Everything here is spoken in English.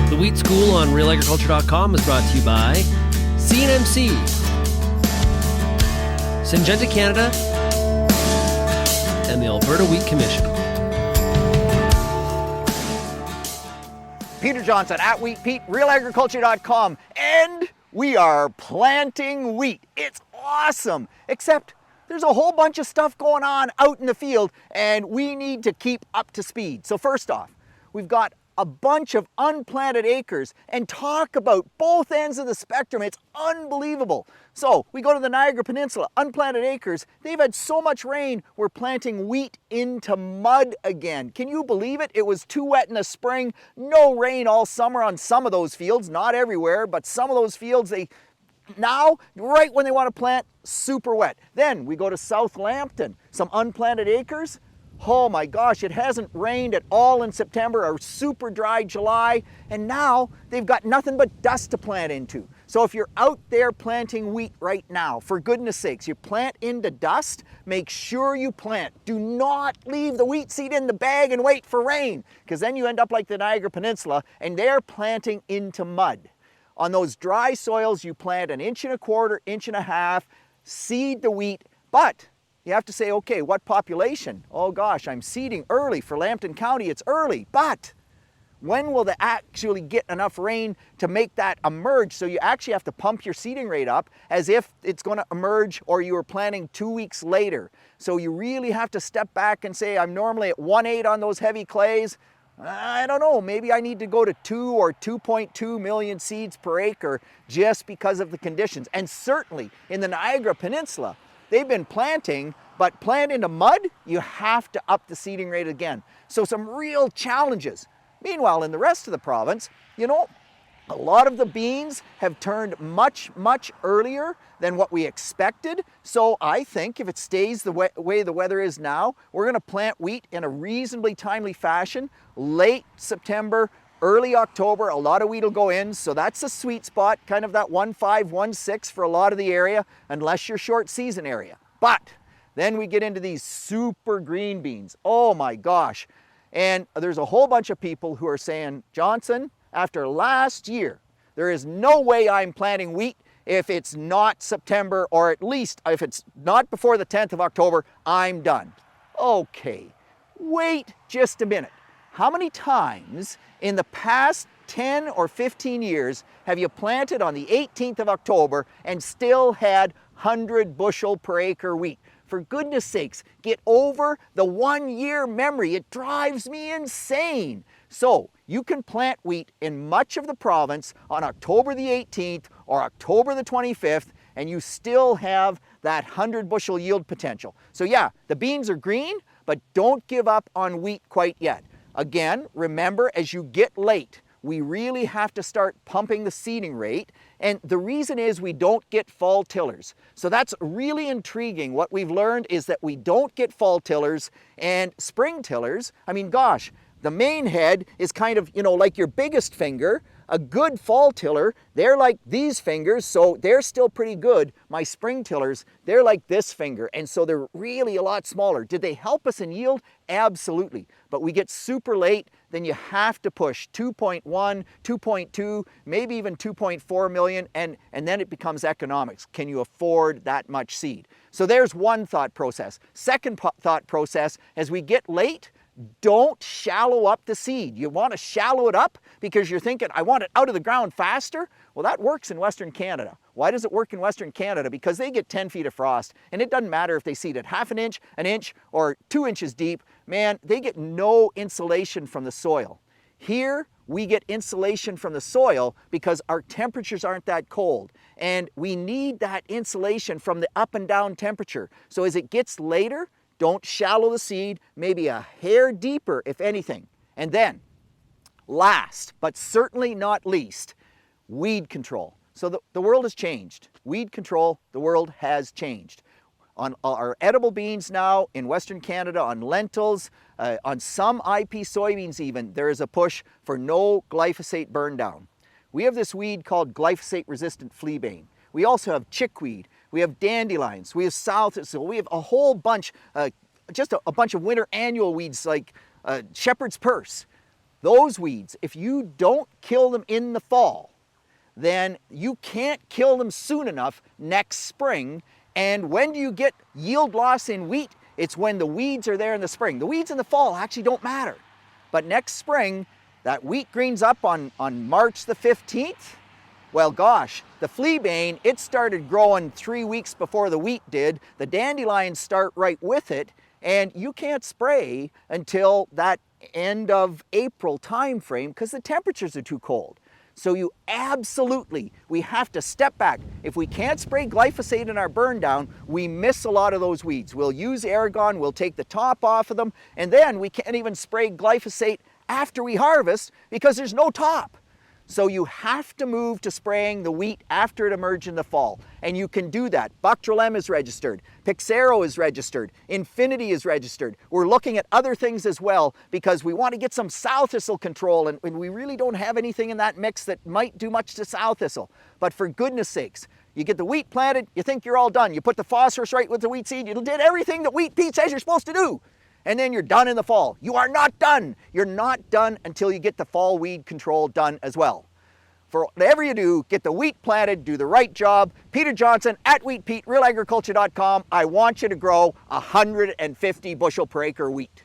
The Wheat School on RealAgriculture.com is brought to you by CNMC, Syngenta Canada, and the Alberta Wheat Commission. Peter Johnson at Wheat Pete, RealAgriculture.com, and we are planting wheat. It's awesome, except there's a whole bunch of stuff going on out in the field, and we need to keep up to speed. So first off, we've got a bunch of unplanted acres, and talk about both ends of the spectrum. It's unbelievable. So we go to the Niagara Peninsula, unplanted acres. They've had so much rain, we're planting wheat into mud again. Can you believe it? It was too wet in the spring, no rain all summer on some of those fields, not everywhere, but some of those fields, now, right when they want to plant, super wet. Then we go to South Lambton, some unplanted acres. Oh my gosh, it hasn't rained at all in September, a super dry July, and now they've got nothing but dust to plant into. So if you're out there planting wheat right now, for goodness sakes, you plant into dust, make sure you plant. Do not leave the wheat seed in the bag and wait for rain, because then you end up like the Niagara Peninsula, and they're planting into mud. On those dry soils, you plant 1.25 inches, 1.5 inches, seed the wheat, but you have to say, okay, what population? Oh gosh, I'm seeding early for Lambton County, it's early, but when will they actually get enough rain to make that emerge? So you actually have to pump your seeding rate up as if it's going to emerge or you were planting 2 weeks later. So you really have to step back and say, I'm normally at 1.8 on those heavy clays. I don't know, maybe I need to go to 2 or 2.2 million seeds per acre just because of the conditions. And certainly in the Niagara Peninsula, they've been planting, but plant into mud, you have to up the seeding rate again. So some real challenges. Meanwhile, in the rest of the province, you know, a lot of the beans have turned much, much earlier than what we expected. So I think if it stays the way the weather is now, we're going to plant wheat in a reasonably timely fashion. Late September, early October, a lot of wheat will go in. So that's a sweet spot, kind of that 1.5, 1.6 for a lot of the area, unless you're short season area. But then we get into these super green beans. Oh my gosh. And there's a whole bunch of people who are saying, Johnson, after last year, there is no way I'm planting wheat if it's not September, or at least if it's not before the 10th of October, I'm done. Okay, wait just a minute. How many times in the past 10 or 15 years have you planted on the 18th of October and still had 100 bushel per acre wheat? For goodness sakes, get over the 1 year memory. It drives me insane. So you can plant wheat in much of the province on October the 18th or October the 25th, and you still have that 100 bushel yield potential. So yeah, the beans are green, but don't give up on wheat quite yet. Again, remember, as you get late, we really have to start pumping the seeding rate. And the reason is we don't get fall tillers. So that's really intriguing. What we've learned is that we don't get fall tillers and spring tillers. I mean, gosh, the main head is kind of, you know, like your biggest finger. A good fall tiller, they're like these fingers, so they're still pretty good. My spring tillers, they're like this finger, and so they're really a lot smaller. Did they help us in yield? Absolutely. But we get super late, then you have to push 2.1, 2.2, maybe even 2.4 million, and then it becomes economics. Can you afford that much seed? So there's one thought process. Second thought process, as we get late, don't shallow up the seed. You want to shallow it up because you're thinking, I want it out of the ground faster. Well, that works in Western Canada. Why does it work in Western Canada? Because they get 10 feet of frost, and it doesn't matter if they seed it 1/2 inch, or 2 inches deep. Man, they get no insulation from the soil. Here, we get insulation from the soil because our temperatures aren't that cold, and we need that insulation from the up and down temperature. So as it gets later, don't shallow the seed, maybe a hair deeper if anything. And then, last but certainly not least, weed control. So the world has changed. Weed control, the world has changed. On our edible beans now in Western Canada, on lentils, on some IP soybeans even, there is a push for no glyphosate burn down. We have this weed called glyphosate-resistant fleabane. We also have chickweed. We have dandelions, we have so we have a whole bunch, just a bunch of winter annual weeds like shepherd's purse. those weeds, if you don't kill them in the fall, then you can't kill them soon enough next spring. And when do you get yield loss in wheat? It's when the weeds are there in the spring. The weeds in the fall actually don't matter. But next spring, that wheat greens up on March the 15th. Well, gosh, the fleabane, it started growing 3 weeks before the wheat did. The dandelions start right with it, and you can't spray until that end of April time frame because the temperatures are too cold. So you absolutely, we have to step back. If we can't spray glyphosate in our burn down, we miss a lot of those weeds. We'll use Aragon, we'll take the top off of them, and then we can't even spray glyphosate after we harvest because there's no top. So you have to move to spraying the wheat after it emerged in the fall. And you can do that. Bactrolem is registered. Pixero is registered. Infinity is registered. We're looking at other things as well because we want to get some sow thistle control, and we really don't have anything in that mix that might do much to sow thistle. But for goodness sakes, you get the wheat planted, you think you're all done. You put the phosphorus right with the wheat seed, you did everything that Wheat Pete says you're supposed to do. And then you're done in the fall. You are not done. You're not done until you get the fall weed control done as well. For whatever you do, get the wheat planted, do the right job. Peter Johnson at WheatPete, RealAgriculture.com. I want you to grow 150 bushel per acre wheat.